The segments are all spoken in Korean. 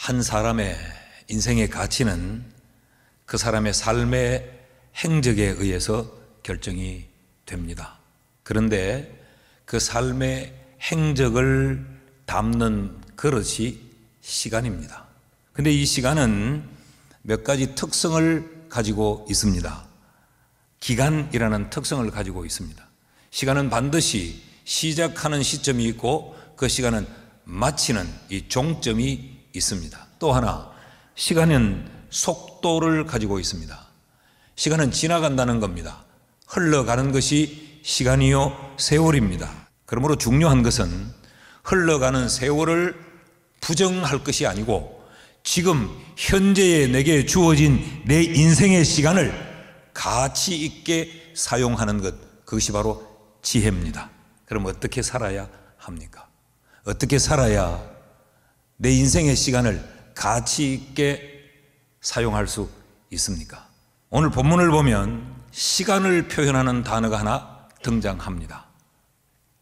한 사람의 인생의 가치는 그 사람의 삶의 행적에 의해서 결정이 됩니다. 그런데 그 삶의 행적을 담는 그릇이 시간입니다. 근데 이 시간은 몇 가지 특성을 가지고 있습니다. 기간이라는 특성을 가지고 있습니다. 시간은 반드시 시작하는 시점이 있고 그 시간은 마치는 이 종점이 있습니다. 또 하나, 시간은 속도를 가지고 있습니다. 시간은 지나간다는 겁니다. 흘러가는 것이 시간이요 세월입니다. 그러므로 중요한 것은 흘러가는 세월을 부정할 것이 아니고 지금 현재에 내게 주어진 내 인생의 시간을 가치 있게 사용하는 것, 그것이 바로 지혜입니다. 그럼 어떻게 살아야 합니까? 어떻게 살아야 내 인생의 시간을 가치 있게 사용할 수 있습니까? 오늘 본문을 보면 시간을 표현하는 단어가 하나 등장합니다.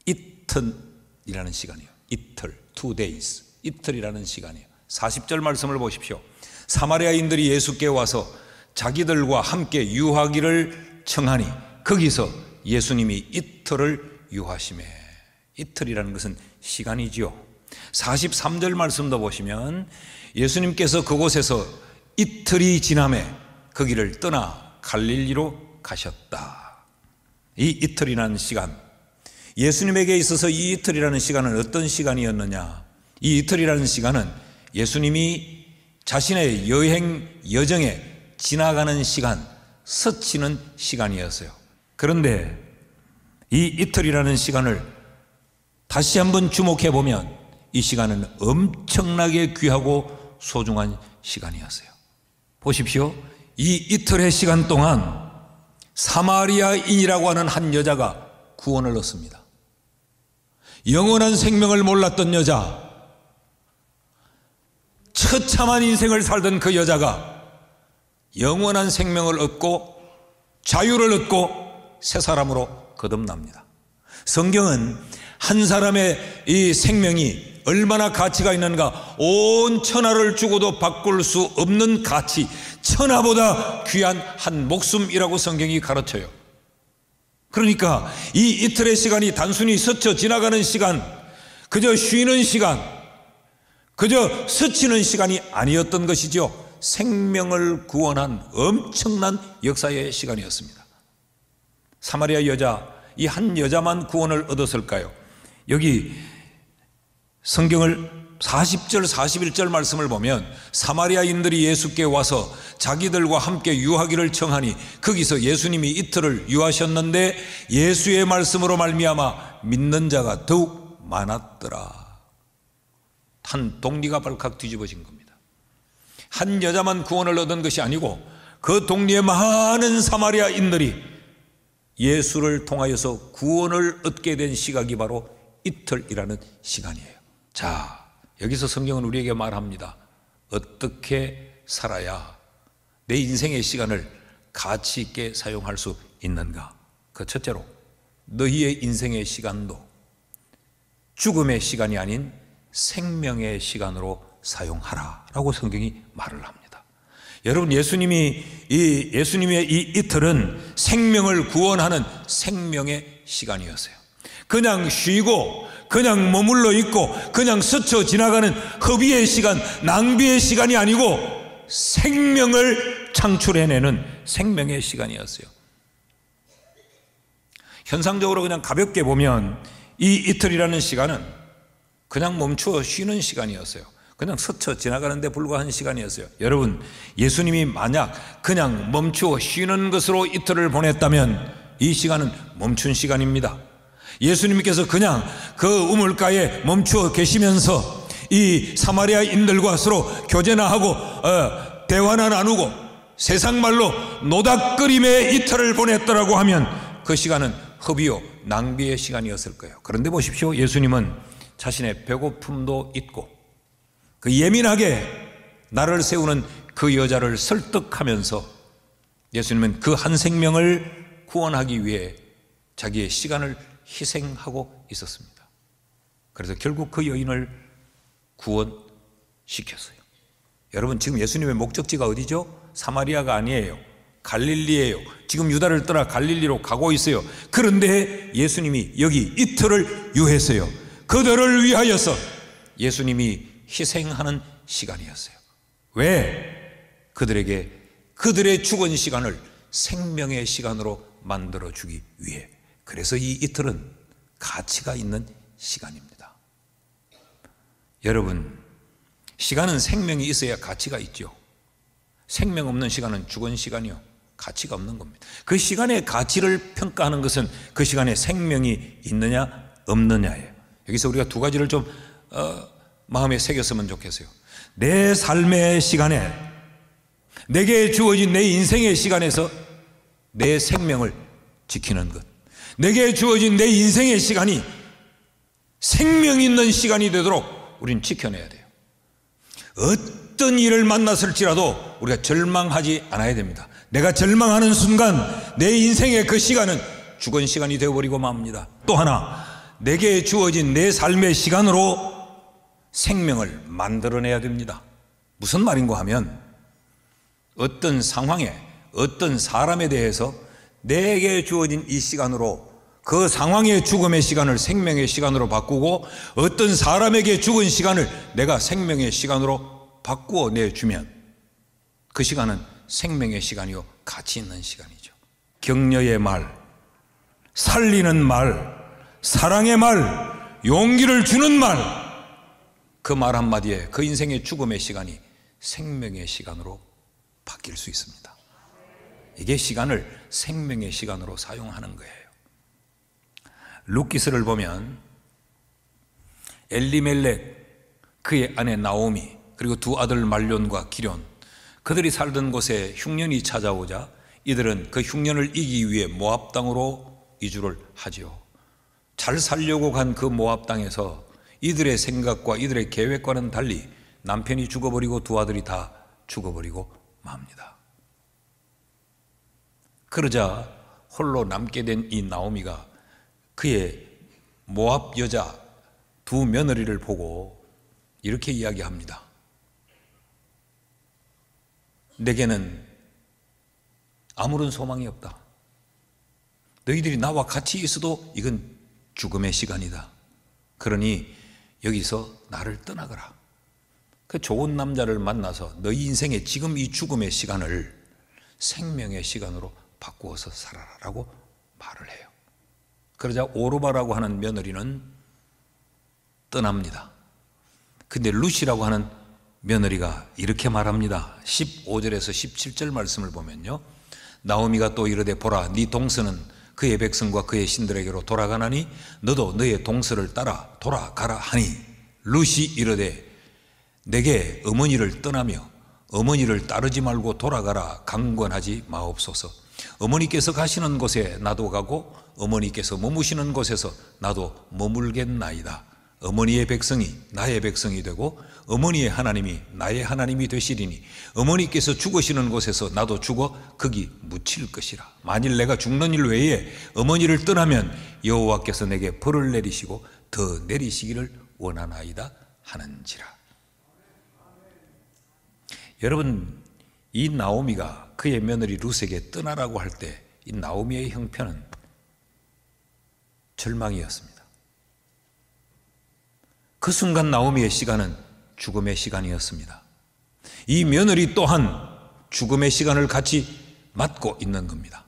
이틀이라는 시간이에요. 이틀, 2 days. 이틀이라는 시간이에요. 40절 말씀을 보십시오. 사마리아인들이 예수께 와서 자기들과 함께 유하기를 청하니 거기서 예수님이 이틀을 유하시매. 이틀이라는 것은 시간이지요. 43절 말씀도 보시면 예수님께서 그곳에서 이틀이 지나매 거기를 떠나 갈릴리로 가셨다. 이 이틀이라는 시간, 예수님에게 있어서 이 이틀이라는 시간은 어떤 시간이었느냐? 이 이틀이라는 시간은 예수님이 자신의 여행 여정에 지나가는 시간, 스치는 시간이었어요. 그런데 이 이틀이라는 시간을 다시 한번 주목해 보면 이 시간은 엄청나게 귀하고 소중한 시간이었어요. 보십시오. 이 이틀의 시간 동안 사마리아인이라고 하는 한 여자가 구원을 얻습니다. 영원한 생명을 몰랐던 여자, 처참한 인생을 살던 그 여자가 영원한 생명을 얻고 자유를 얻고 새 사람으로 거듭납니다. 성경은 한 사람의 이 생명이 얼마나 가치가 있는가, 온 천하를 주고도 바꿀 수 없는 가치, 천하보다 귀한 한 목숨이라고 성경이 가르쳐요. 그러니까 이 이틀의 시간이 단순히 스쳐 지나가는 시간, 그저 쉬는 시간, 그저 스치는 시간이 아니었던 것이죠. 생명을 구원한 엄청난 역사의 시간이었습니다. 사마리아 여자, 이 한 여자만 구원을 얻었을까요? 여기 성경을 40절 41절 말씀을 보면 사마리아인들이 예수께 와서 자기들과 함께 유하기를 청하니 거기서 예수님이 이틀을 유하셨는데 예수의 말씀으로 말미암아 믿는 자가 더욱 많았더라. 한 동리가 발칵 뒤집어진 겁니다. 한 여자만 구원을 얻은 것이 아니고 그 동리의 많은 사마리아인들이 예수를 통하여서 구원을 얻게 된 시각이 바로 이틀이라는 시간이에요. 자, 여기서 성경은 우리에게 말합니다. 어떻게 살아야 내 인생의 시간을 가치 있게 사용할 수 있는가? 그 첫째로 너희의 인생의 시간도 죽음의 시간이 아닌 생명의 시간으로 사용하라 라고 성경이 말을 합니다. 여러분, 예수님의 이 이틀은 생명을 구원하는 생명의 시간이었어요. 그냥 쉬고 그냥 머물러 있고 그냥 스쳐 지나가는 허비의 시간, 낭비의 시간이 아니고 생명을 창출해내는 생명의 시간이었어요. 현상적으로 그냥 가볍게 보면 이 이틀이라는 시간은 그냥 멈추어 쉬는 시간이었어요. 그냥 스쳐 지나가는 데 불과한 시간이었어요. 여러분, 예수님이 만약 그냥 멈추어 쉬는 것으로 이틀을 보냈다면 이 시간은 멈춘 시간입니다. 예수님께서 그냥 그 우물가에 멈추어 계시면서 이 사마리아인들과 서로 교제나 하고 대화나 나누고 세상 말로 노닥거림의 이틀을 보냈더라고 하면 그 시간은 허비요 낭비의 시간이었을 거예요. 그런데 보십시오. 예수님은 자신의 배고픔도 있고 그 예민하게 나를 세우는 그 여자를 설득하면서 예수님은 그 한 생명을 구원하기 위해 자기의 시간을 희생하고 있었습니다. 그래서 결국 그 여인을 구원시켰어요. 여러분, 지금 예수님의 목적지가 어디죠? 사마리아가 아니에요. 갈릴리예요. 지금 유다를 떠나 갈릴리로 가고 있어요. 그런데 예수님이 여기 이틀을 유했어요. 그들을 위하여서 예수님이 희생하는 시간이었어요. 왜? 그들에게 그들의 죽은 시간을 생명의 시간으로 만들어주기 위해. 그래서 이 이틀은 가치가 있는 시간입니다. 여러분, 시간은 생명이 있어야 가치가 있죠. 생명 없는 시간은 죽은 시간이요, 가치가 없는 겁니다. 그 시간의 가치를 평가하는 것은 그 시간에 생명이 있느냐 없느냐예요. 여기서 우리가 두 가지를 좀 마음에 새겼으면 좋겠어요. 내 삶의 시간에, 내게 주어진 내 인생의 시간에서 내 생명을 지키는 것, 내게 주어진 내 인생의 시간이 생명 있는 시간이 되도록 우리는 지켜내야 돼요. 어떤 일을 만났을지라도 우리가 절망하지 않아야 됩니다. 내가 절망하는 순간 내 인생의 그 시간은 죽은 시간이 되어버리고 맙니다. 또 하나, 내게 주어진 내 삶의 시간으로 생명을 만들어내야 됩니다. 무슨 말인가 하면, 어떤 상황에, 어떤 사람에 대해서 내게 주어진 이 시간으로 그 상황의 죽음의 시간을 생명의 시간으로 바꾸고, 어떤 사람에게 죽은 시간을 내가 생명의 시간으로 바꾸어 내주면 그 시간은 생명의 시간이요, 가치 있는 시간이죠. 격려의 말, 살리는 말, 사랑의 말, 용기를 주는 말, 그 말 한마디에 그 인생의 죽음의 시간이 생명의 시간으로 바뀔 수 있습니다. 이게 시간을 생명의 시간으로 사용하는 거예요. 룻기서를 보면 엘리멜렉, 그의 아내 나오미, 그리고 두 아들 말론과 기럨, 그들이 살던 곳에 흉년이 찾아오자 이들은 그 흉년을 이기기 위해 모압 땅으로 이주를 하지요. 잘 살려고 간 그 모압 땅에서 이들의 생각과 이들의 계획과는 달리 남편이 죽어버리고 두 아들이 다 죽어버리고 맙니다. 그러자 홀로 남게 된 이 나오미가 그의 모압 여자 두 며느리를 보고 이렇게 이야기합니다. 내게는 아무런 소망이 없다. 너희들이 나와 같이 있어도 이건 죽음의 시간이다. 그러니 여기서 나를 떠나거라. 그 좋은 남자를 만나서 너희 인생의 지금 이 죽음의 시간을 생명의 시간으로 바꾸어서 살아라라고 말을 해요. 그러자 오르바라고 하는 며느리는 떠납니다. 근데 룻이라고 하는 며느리가 이렇게 말합니다. 15절에서 17절 말씀을 보면요, 나오미가 또 이르되 보라, 네 동서는 그의 백성과 그의 신들에게로 돌아가나니 너도 너의 동서를 따라 돌아가라 하니, 룻이 이르되 내게 어머니를 떠나며 어머니를 따르지 말고 돌아가라 강권하지 마옵소서. 어머니께서 가시는 곳에 나도 가고 어머니께서 머무시는 곳에서 나도 머물겠나이다. 어머니의 백성이 나의 백성이 되고 어머니의 하나님이 나의 하나님이 되시리니 어머니께서 죽으시는 곳에서 나도 죽어 거기 묻힐 것이라. 만일 내가 죽는 일 외에 어머니를 떠나면 여호와께서 내게 벌을 내리시고 더 내리시기를 원하나이다 하는지라. 여러분, 이 나오미가 그의 며느리 룻에게 떠나라고 할 때 이 나오미의 형편은 절망이었습니다. 그 순간 나오미의 시간은 죽음의 시간이었습니다. 이 며느리 또한 죽음의 시간을 같이 맞고 있는 겁니다.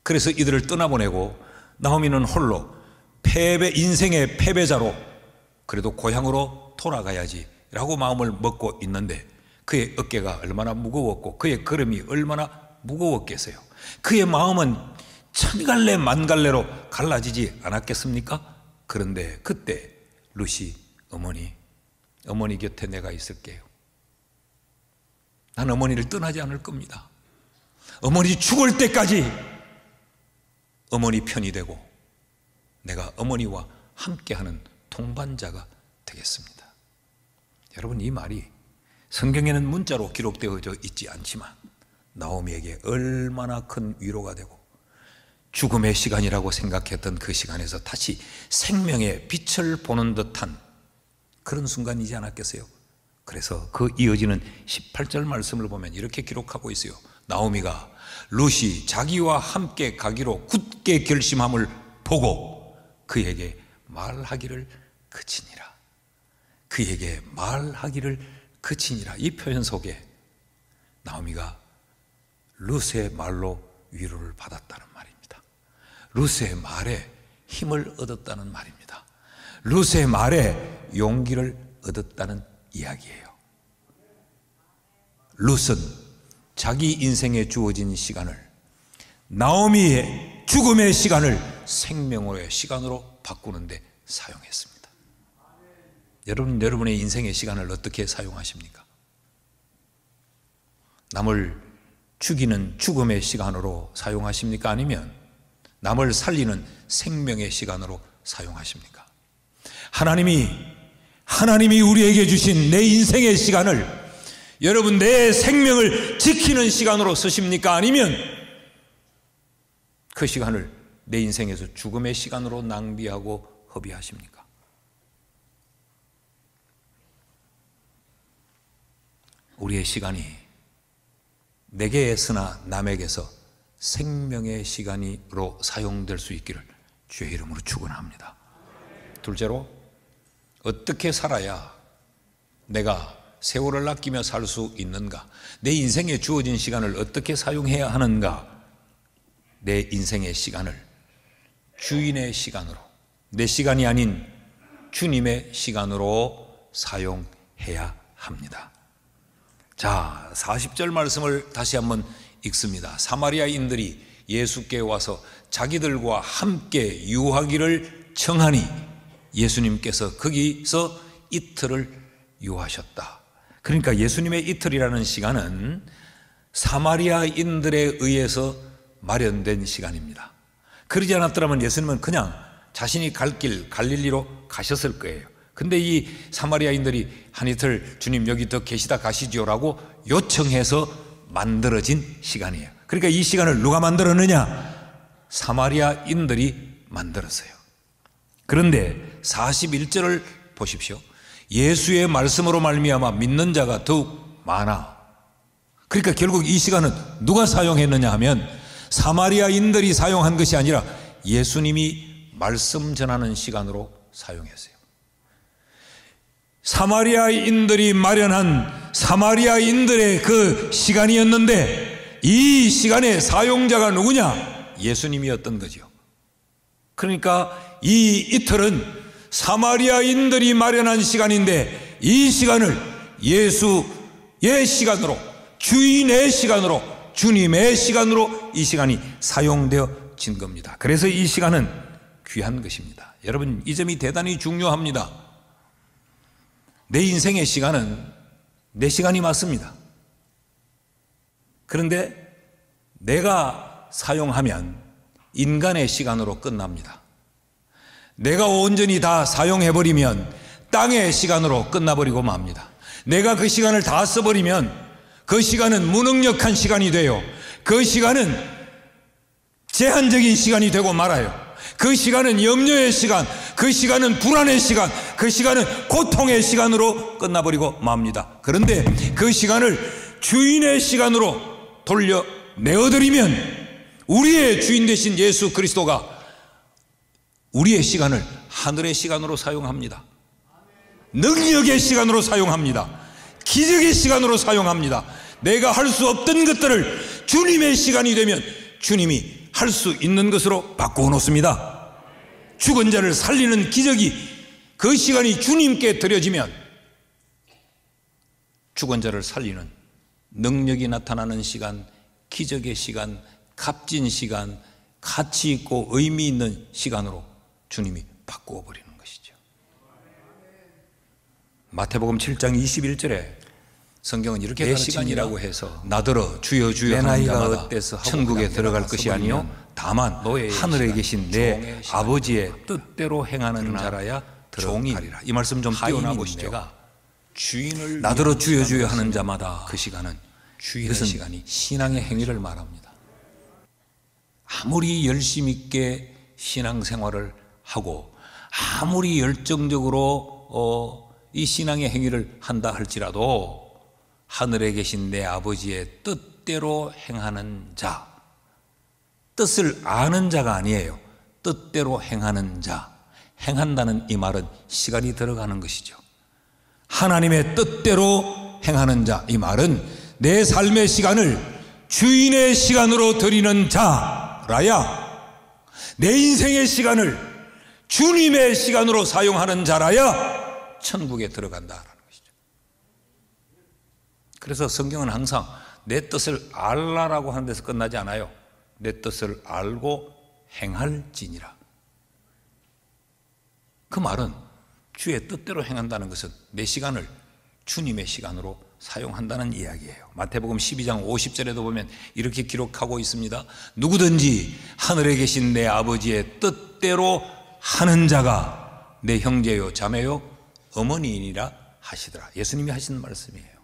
그래서 이들을 떠나보내고 나오미는 홀로 인생의 패배자로 그래도 고향으로 돌아가야지 라고 마음을 먹고 있는데, 그의 어깨가 얼마나 무거웠고 그의 걸음이 얼마나 무거웠겠어요. 그의 마음은 천갈래 만갈래로 갈라지지 않았겠습니까? 그런데 그때 룻이 어머니 곁에 내가 있을게요. 난 어머니를 떠나지 않을 겁니다. 어머니 죽을 때까지 어머니 편이 되고 내가 어머니와 함께하는 동반자가 되겠습니다. 여러분, 이 말이 성경에는 문자로 기록되어져 있지 않지만 나오미에게 얼마나 큰 위로가 되고 죽음의 시간이라고 생각했던 그 시간에서 다시 생명의 빛을 보는 듯한 그런 순간이지 않았겠어요? 그래서 그 이어지는 18절 말씀을 보면 이렇게 기록하고 있어요. 나오미가 룻이 자기와 함께 가기로 굳게 결심함을 보고 그에게 말하기를 그치니라. 그에게 말하기를 그치니라. 이 표현 속에 나오미가 룻의 말로 위로를 받았다는 말입니다. 룻의 말에 힘을 얻었다는 말입니다. 룻의 말에 용기를 얻었다는 이야기예요. 룻은 자기 인생에 주어진 시간을, 나오미의 죽음의 시간을 생명의 시간으로 바꾸는데 사용했습니다. 여러분의 인생의 시간을 어떻게 사용하십니까? 남을 죽이는 죽음의 시간으로 사용하십니까? 아니면 남을 살리는 생명의 시간으로 사용하십니까? 하나님이 우리에게 주신 내 인생의 시간을 여러분 내 생명을 지키는 시간으로 쓰십니까? 아니면 그 시간을 내 인생에서 죽음의 시간으로 낭비하고 허비하십니까? 우리의 시간이 내게서나 남에게서 생명의 시간으로 사용될 수 있기를 주의 이름으로 축원합니다. 둘째로, 어떻게 살아야 내가 세월을 아끼며 살 수 있는가? 내 인생에 주어진 시간을 어떻게 사용해야 하는가? 내 인생의 시간을 주인의 시간으로, 내 시간이 아닌 주님의 시간으로 사용해야 합니다. 자, 40절 말씀을 다시 한번 읽습니다. 사마리아인들이 예수께 와서 자기들과 함께 유하기를 청하니 예수님께서 거기서 이틀을 유하셨다. 그러니까 예수님의 이틀이라는 시간은 사마리아인들에 의해서 마련된 시간입니다. 그러지 않았더라면 예수님은 그냥 자신이 갈 길 갈릴리로 가셨을 거예요. 근데 이 사마리아인들이 한 이틀 주님 여기 더 계시다 가시지요라고 요청해서 만들어진 시간이에요. 그러니까 이 시간을 누가 만들었느냐? 사마리아인들이 만들었어요. 그런데 41절을 보십시오. 예수의 말씀으로 말미암아 믿는 자가 더욱 많아. 그러니까 결국 이 시간은 누가 사용했느냐 하면 사마리아인들이 사용한 것이 아니라 예수님이 말씀 전하는 시간으로 사용했어요. 사마리아인들이 마련한 사마리아인들의 그 시간이었는데 이 시간의 사용자가 누구냐? 예수님이었던 거죠. 그러니까 이 이틀은 사마리아인들이 마련한 시간인데 이 시간을 예수의 시간으로, 주인의 시간으로, 주님의 시간으로 이 시간이 사용되어진 겁니다. 그래서 이 시간은 귀한 것입니다. 여러분, 이 점이 대단히 중요합니다. 내 인생의 시간은 내 시간이 맞습니다. 그런데 내가 사용하면 인간의 시간으로 끝납니다. 내가 온전히 다 사용해버리면 땅의 시간으로 끝나버리고 맙니다. 내가 그 시간을 다 써버리면 그 시간은 무능력한 시간이 돼요. 그 시간은 제한적인 시간이 되고 말아요. 그 시간은 염려의 시간, 그 시간은 불안의 시간, 그 시간은 고통의 시간으로 끝나버리고 맙니다. 그런데 그 시간을 주인의 시간으로 돌려내어드리면 우리의 주인 되신 예수 그리스도가 우리의 시간을 하늘의 시간으로 사용합니다. 능력의 시간으로 사용합니다. 기적의 시간으로 사용합니다. 내가 할 수 없던 것들을 주님의 시간이 되면 주님이 할 수 있는 것으로 바꾸어 놓습니다. 죽은 자를 살리는 기적이 그 시간이 주님께 드려지면 죽은 자를 살리는 능력이 나타나는 시간, 기적의 시간, 값진 시간, 가치 있고 의미 있는 시간으로 주님이 바꾸어 버리는 것이죠. 마태복음 7장 21절에 성경은 이렇게 내 시간이라고 해서 나더러 주여 주여 내 나이가 어때서 천국에 들어갈 것이 아니요 다만 하늘에 계신 내 아버지의 뜻대로 행하는 자라야 들어가리라. 이 말씀 좀 띄워놔 보시죠. 나더러 주여 주여 하는 자마다 그 시간은 주인의 시간이 신앙의 행위를 말합니다. 아무리 열심 있게 신앙생활을 하고 아무리 열정적으로 이 신앙의 행위를 한다 할지라도 하늘에 계신 내 아버지의 뜻대로 행하는 자, 뜻을 아는 자가 아니에요. 뜻대로 행하는 자, 행한다는 이 말은 시간이 들어가는 것이죠. 하나님의 뜻대로 행하는 자, 이 말은 내 삶의 시간을 주인의 시간으로 드리는 자라야, 내 인생의 시간을 주님의 시간으로 사용하는 자라야 천국에 들어간다라는 것이죠. 그래서 성경은 항상 내 뜻을 알라라고 하는 데서 끝나지 않아요. 내 뜻을 알고 행할지니라. 그 말은 주의 뜻대로 행한다는 것은 내 시간을 주님의 시간으로 사용한다는 이야기예요. 마태복음 12장 50절에도 보면 이렇게 기록하고 있습니다. 누구든지 하늘에 계신 내 아버지의 뜻대로 하는 자가 내 형제요 자매요 어머니이니라 하시더라. 예수님이 하신 말씀이에요.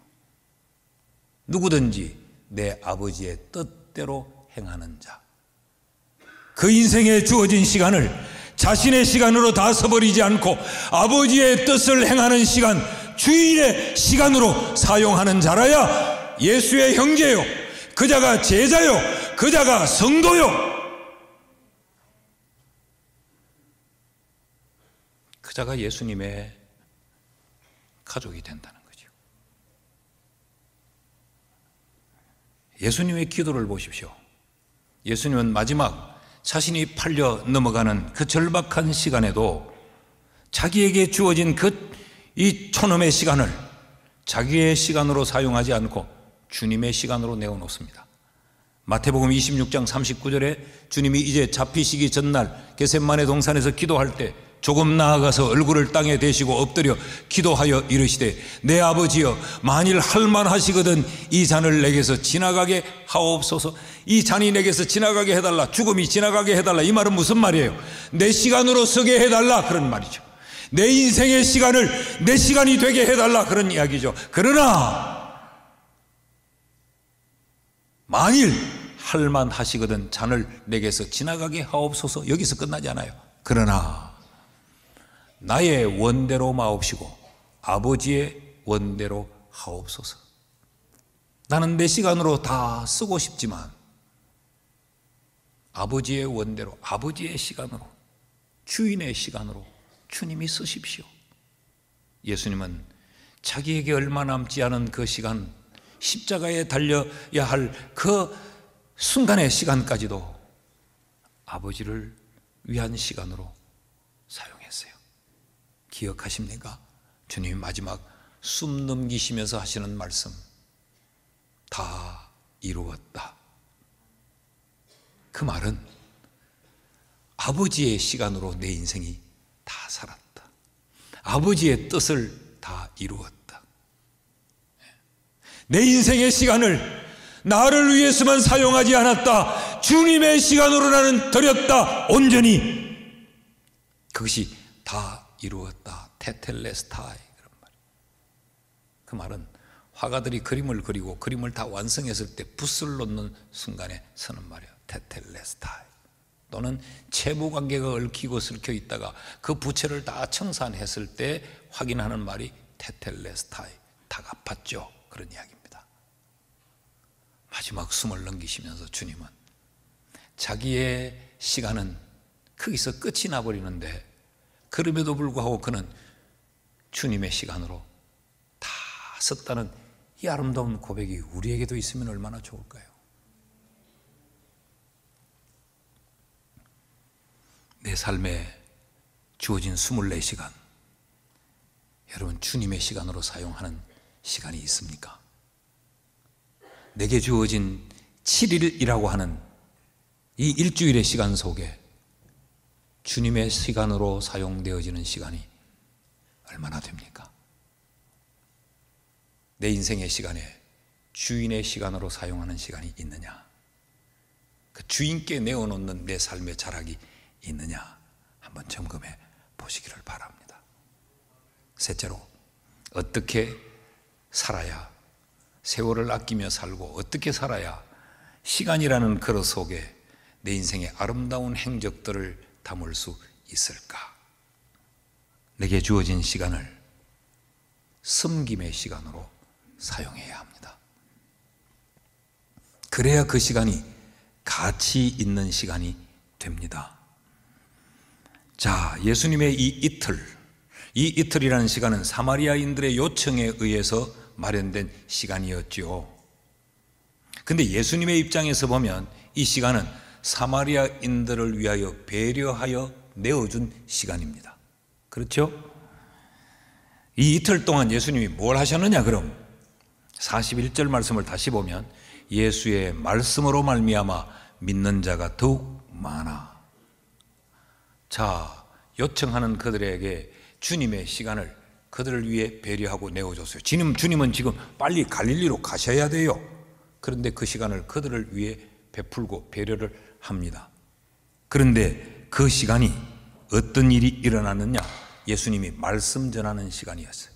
누구든지 내 아버지의 뜻대로 행하는 자, 그 인생에 주어진 시간을 자신의 시간으로 다 써버리지 않고 아버지의 뜻을 행하는 시간, 주인의 시간으로 사용하는 자라야 예수의 형제요, 그 자가 제자요, 그 자가 성도요, 그 자가 예수님의 가족이 된다는 거죠. 예수님의 기도를 보십시오. 예수님은 마지막 자신이 팔려 넘어가는 그 절박한 시간에도 자기에게 주어진 이 촌음의 시간을 자기의 시간으로 사용하지 않고 주님의 시간으로 내어놓습니다. 마태복음 26장 39절에 주님이 이제 잡히시기 전날 겟세마네 동산에서 기도할 때 조금 나아가서 얼굴을 땅에 대시고 엎드려 기도하여 이르시되 내 아버지여 만일 할만하시거든 이 잔을 내게서 지나가게 하옵소서. 이 잔이 내게서 지나가게 해달라, 죽음이 지나가게 해달라, 이 말은 무슨 말이에요? 내 시간으로 서게 해달라, 그런 말이죠. 내 인생의 시간을 내 시간이 되게 해달라, 그런 이야기죠. 그러나 만일 할만하시거든 잔을 내게서 지나가게 하옵소서, 여기서 끝나지 않아요. 그러나 나의 원대로 마옵시고 아버지의 원대로 하옵소서. 나는 내 시간으로 다 쓰고 싶지만 아버지의 원대로, 아버지의 시간으로, 주인의 시간으로 주님이 쓰십시오. 예수님은 자기에게 얼마 남지 않은 그 시간, 십자가에 달려야 할 그 순간의 시간까지도 아버지를 위한 시간으로 사용했어요. 기억하십니까? 주님이 마지막 숨 넘기시면서 하시는 말씀, 다 이루었다. 그 말은 아버지의 시간으로 내 인생이 다 살았다. 아버지의 뜻을 다 이루었다. 내 인생의 시간을 나를 위해서만 사용하지 않았다. 주님의 시간으로 나는 드렸다. 온전히 그것이 다 이루었다. 테텔레스타이, 그런 말. 그 말은 화가들이 그림을 그리고 그림을 다 완성했을 때 붓을 놓는 순간에 쓰는 말이야. 테텔레스타이. 또는 채무 관계가 얽히고 설켜 있다가 그 부채를 다 청산했을 때 확인하는 말이 테텔레스타이, 다 갚았죠, 그런 이야기입니다. 마지막 숨을 넘기시면서 주님은 자기의 시간은 거기서 끝이 나버리는데 그럼에도 불구하고 그는 주님의 시간으로 다 썼다는 이 아름다운 고백이 우리에게도 있으면 얼마나 좋을까요? 내 삶에 주어진 24시간, 여러분 주님의 시간으로 사용하는 시간이 있습니까? 내게 주어진 7일이라고 하는 이 일주일의 시간 속에 주님의 시간으로 사용되어지는 시간이 얼마나 됩니까? 내 인생의 시간에 주인의 시간으로 사용하는 시간이 있느냐? 그 주인께 내어놓는 내 삶의 자락이 있느냐? 한번 점검해 보시기를 바랍니다. 셋째로, 어떻게 살아야, 세월을 아끼며 살고 어떻게 살아야 시간이라는 그릇 속에 내 인생의 아름다운 행적들을 담을 수 있을까? 내게 주어진 시간을 섬김의 시간으로 사용해야 합니다. 그래야 그 시간이 가치 있는 시간이 됩니다. 자, 예수님의 이 이틀이라는 시간은 사마리아인들의 요청에 의해서 마련된 시간이었죠. 근데 예수님의 입장에서 보면 이 시간은 사마리아인들을 위하여 배려하여 내어준 시간입니다. 그렇죠? 이 이틀 동안 예수님이 뭘 하셨느냐? 그럼 41절 말씀을 다시 보면 예수의 말씀으로 말미암아 믿는 자가 더욱 많아. 자, 요청하는 그들에게 주님의 시간을 그들을 위해 배려하고 내어줬어요. 주님은 지금 빨리 갈릴리로 가셔야 돼요. 그런데 그 시간을 그들을 위해 베풀고 배려를 합니다. 그런데 그 시간이 어떤 일이 일어났느냐? 예수님이 말씀 전하는 시간이었어요.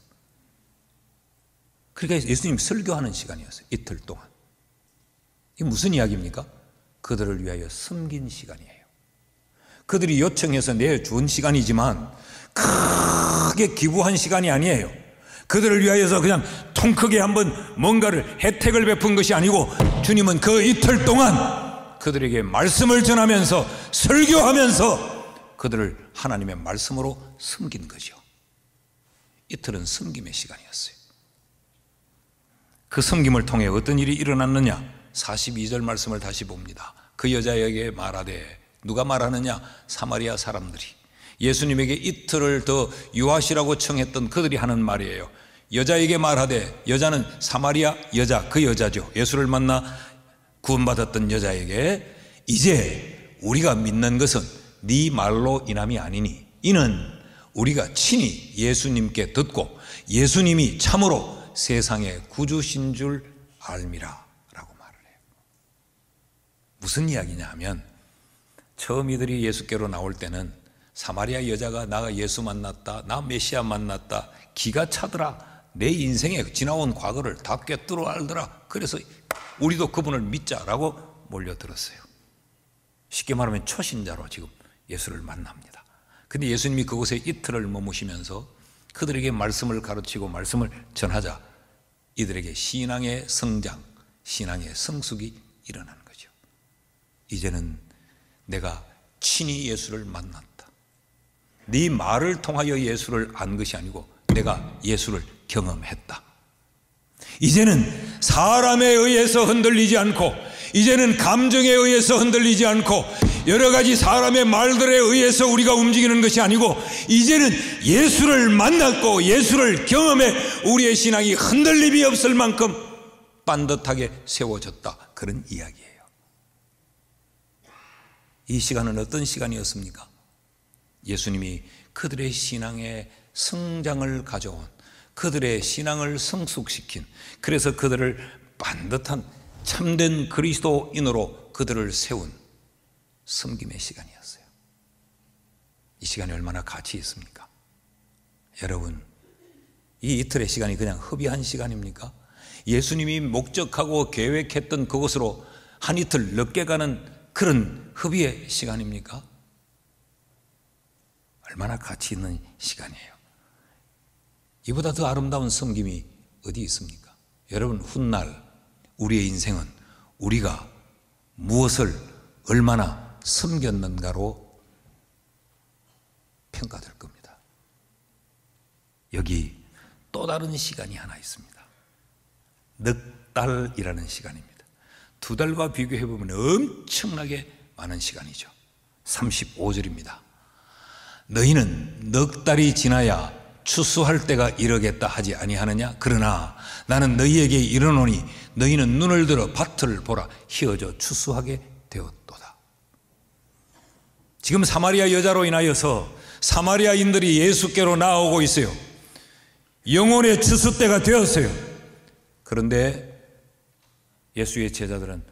그러니까 예수님 설교하는 시간이었어요. 이틀 동안. 이게 무슨 이야기입니까? 그들을 위하여 섬긴 시간이에요. 그들이 요청해서 내준 시간이지만 크게 기부한 시간이 아니에요. 그들을 위하여서 그냥 통 크게 한번 뭔가를 혜택을 베푼 것이 아니고 주님은 그 이틀 동안 그들에게 말씀을 전하면서 설교하면서 그들을 하나님의 말씀으로 섬긴 거죠. 이틀은 섬김의 시간이었어요. 그 섬김을 통해 어떤 일이 일어났느냐? 42절 말씀을 다시 봅니다. 그 여자에게 말하되, 누가 말하느냐? 사마리아 사람들이 예수님에게 이틀을 더 유하시라고 청했던 그들이 하는 말이에요. 여자에게 말하되, 여자는 사마리아 여자, 그 여자죠. 예수를 만나 구원받았던 여자에게, 이제 우리가 믿는 것은 네 말로 인함이 아니니 이는 우리가 친히 예수님께 듣고 예수님이 참으로 세상의 구주신 줄 알미라 라고 말을 해요. 무슨 이야기냐 하면, 처음 이들이 예수께로 나올 때는 사마리아 여자가 나가 예수 만났다, 나 메시아 만났다, 기가 차더라, 내 인생에 지나온 과거를 다 꿰뚫어 알더라, 그래서 우리도 그분을 믿자라고 몰려들었어요. 쉽게 말하면 초신자로 지금 예수를 만납니다. 근데 예수님이 그곳에 이틀을 머무시면서 그들에게 말씀을 가르치고 말씀을 전하자 이들에게 신앙의 성장, 신앙의 성숙이 일어나는 거죠. 이제는 내가 친히 예수를 만났다. 네 말을 통하여 예수를 안 것이 아니고 내가 예수를 경험했다. 이제는 사람에 의해서 흔들리지 않고, 이제는 감정에 의해서 흔들리지 않고, 여러 가지 사람의 말들에 의해서 우리가 움직이는 것이 아니고, 이제는 예수를 만났고 예수를 경험해 우리의 신앙이 흔들림이 없을 만큼 반듯하게 세워졌다. 그런 이야기예요. 이 시간은 어떤 시간이었습니까? 예수님이 그들의 신앙의 성장을 가져온, 그들의 신앙을 성숙시킨, 그래서 그들을 반듯한 참된 그리스도인으로 그들을 세운 섬김의 시간이었어요. 이 시간이 얼마나 가치 있습니까? 여러분, 이 이틀의 시간이 그냥 허비한 시간입니까? 예수님이 목적하고 계획했던 그곳으로 한 이틀 늦게 가는 그런 허비의 시간입니까? 얼마나 가치 있는 시간이에요. 이보다 더 아름다운 섬김이 어디 있습니까? 여러분, 훗날 우리의 인생은 우리가 무엇을 얼마나 섬겼는가로 평가될 겁니다. 여기 또 다른 시간이 하나 있습니다. 넉 달이라는 시간입니다. 두 달과 비교해 보면 엄청나게 많은 시간이죠. 35절입니다. 너희는 넉 달이 지나야 추수할 때가 이르겠다 하지 아니하느냐? 그러나 나는 너희에게 이르노니 너희는 눈을 들어 밭을 보라, 희어져 추수하게 되었도다. 지금 사마리아 여자로 인하여서 사마리아인들이 예수께로 나오고 있어요. 영혼의 추수 때가 되었어요. 그런데 예수의 제자들은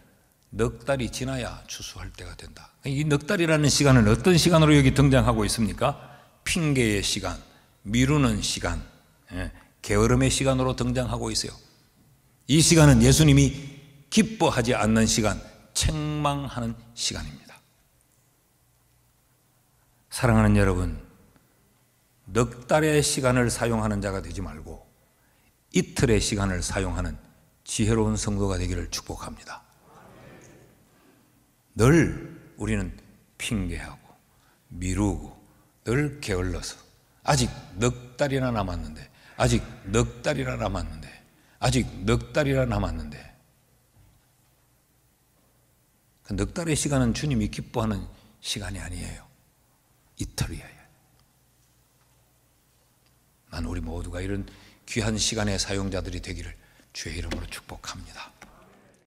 넉 달이 지나야 추수할 때가 된다. 이 넉 달이라는 시간은 어떤 시간으로 여기 등장하고 있습니까? 핑계의 시간, 미루는 시간, 게으름의 시간으로 등장하고 있어요. 이 시간은 예수님이 기뻐하지 않는 시간, 책망하는 시간입니다. 사랑하는 여러분, 넉 달의 시간을 사용하는 자가 되지 말고 이틀의 시간을 사용하는 지혜로운 성도가 되기를 축복합니다. 늘 우리는 핑계하고 미루고 늘 게을러서 아직 넉 달이나 남았는데, 아직 넉 달이나 남았는데, 아직 넉 달이나 남았는데, 그 넉 달의 시간은 주님이 기뻐하는 시간이 아니에요. 이틀이에요. 난 우리 모두가 이런 귀한 시간의 사용자들이 되기를 주의 이름으로 축복합니다.